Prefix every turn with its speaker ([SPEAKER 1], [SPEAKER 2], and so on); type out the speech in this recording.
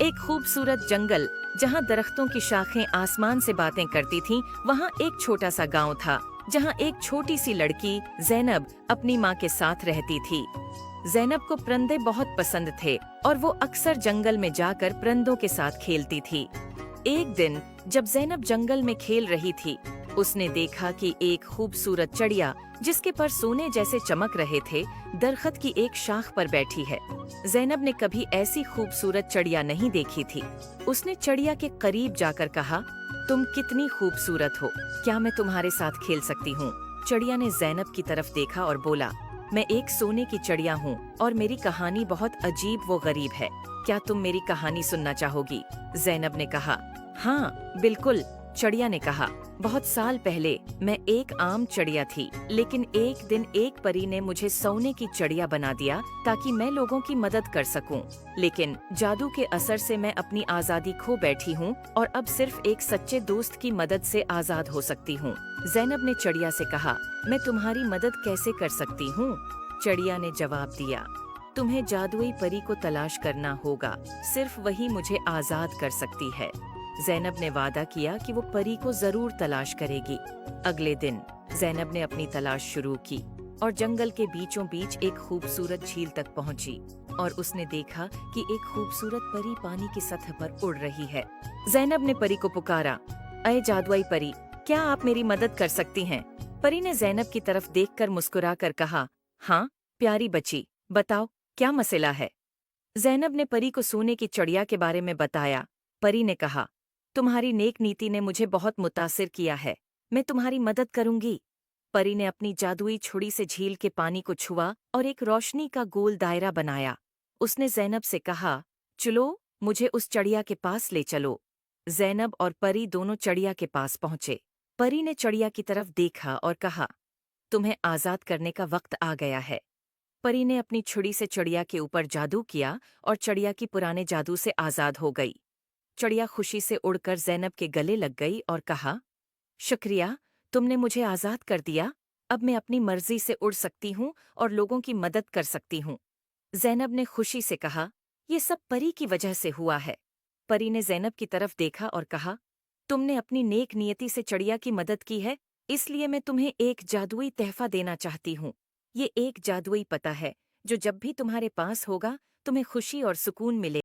[SPEAKER 1] एक खूबसूरत जंगल जहाँ दरख्तों की शाखें आसमान से बातें करती थीं, वहाँ एक छोटा सा गांव था जहाँ एक छोटी सी लड़की ज़ैनब अपनी माँ के साथ रहती थी। ज़ैनब को परिंदे बहुत पसंद थे और वो अक्सर जंगल में जाकर परिंदों के साथ खेलती थी। एक दिन जब ज़ैनब जंगल में खेल रही थी, उसने देखा कि एक खूबसूरत चिड़िया जिसके पर सोने जैसे चमक रहे थे, दरख्त की एक शाख पर बैठी है। ज़ैनब ने कभी ऐसी खूबसूरत चिड़िया नहीं देखी थी। उसने चिड़िया के करीब जाकर कहा, तुम कितनी खूबसूरत हो, क्या मैं तुम्हारे साथ खेल सकती हूँ? चिड़िया ने ज़ैनब की तरफ देखा और बोला, मैं एक सोने की चिड़िया हूँ और मेरी कहानी बहुत अजीब व गरीब है। क्या तुम मेरी कहानी सुनना चाहोगी? ज़ैनब ने कहा, हाँ बिल्कुल। चिड़िया ने कहा, बहुत साल पहले मैं एक आम चिड़िया थी, लेकिन एक दिन एक परी ने मुझे सोने की चिड़िया बना दिया ताकि मैं लोगों की मदद कर सकूं। लेकिन जादू के असर से मैं अपनी आज़ादी खो बैठी हूं और अब सिर्फ एक सच्चे दोस्त की मदद से आज़ाद हो सकती हूं। ज़ैनब ने चिड़िया से कहा, मैं तुम्हारी मदद कैसे कर सकती हूँ? चिड़िया ने जवाब दिया, तुम्हें जादुई परी को तलाश करना होगा, सिर्फ वही मुझे आज़ाद कर सकती है। ज़ैनब ने वादा किया कि वो परी को जरूर तलाश करेगी। अगले दिन ज़ैनब ने अपनी तलाश शुरू की और जंगल के बीचों बीच एक खूबसूरत झील तक पहुंची और उसने देखा कि एक खूबसूरत परी पानी की सतह पर उड़ रही है। ज़ैनब ने परी को पुकारा, अये जादुई परी, क्या आप मेरी मदद कर सकती हैं? परी ने ज़ैनब की तरफ देखकर मुस्कुराकर कहा, हाँ प्यारी बच्ची, बताओ क्या मसला है? ज़ैनब ने परी को सोने की चिड़िया के बारे में बताया। परी ने कहा, तुम्हारी नेक नीति ने मुझे बहुत मुतासिर किया है, मैं तुम्हारी मदद करूंगी। परी ने अपनी जादुई छुरी से झील के पानी को छुआ और एक रोशनी का गोल दायरा बनाया। उसने ज़ैनब से कहा, चलो मुझे उस चिड़िया के पास ले चलो। ज़ैनब और परी दोनों चिड़िया के पास पहुंचे। परी ने चिड़िया की तरफ देखा और कहा, तुम्हें आज़ाद करने का वक्त आ गया है। परी ने अपनी छुरी से चिड़िया के ऊपर जादू किया और चिड़िया की पुराने जादू से आज़ाद हो गई। चिड़िया खुशी से उड़कर ज़ैनब के गले लग गई और कहा, शुक्रिया, तुमने मुझे आज़ाद कर दिया। अब मैं अपनी मर्जी से उड़ सकती हूँ और लोगों की मदद कर सकती हूँ। ज़ैनब ने खुशी से कहा, ये सब परी की वजह से हुआ है। परी ने ज़ैनब की तरफ देखा और कहा, तुमने अपनी नेक नियति से चिड़िया की मदद की है, इसलिए मैं तुम्हें एक जादुई तोहफा देना चाहती हूँ। ये एक जादुई पता है जो जब भी तुम्हारे पास होगा तुम्हें खुशी और सुकून मिले।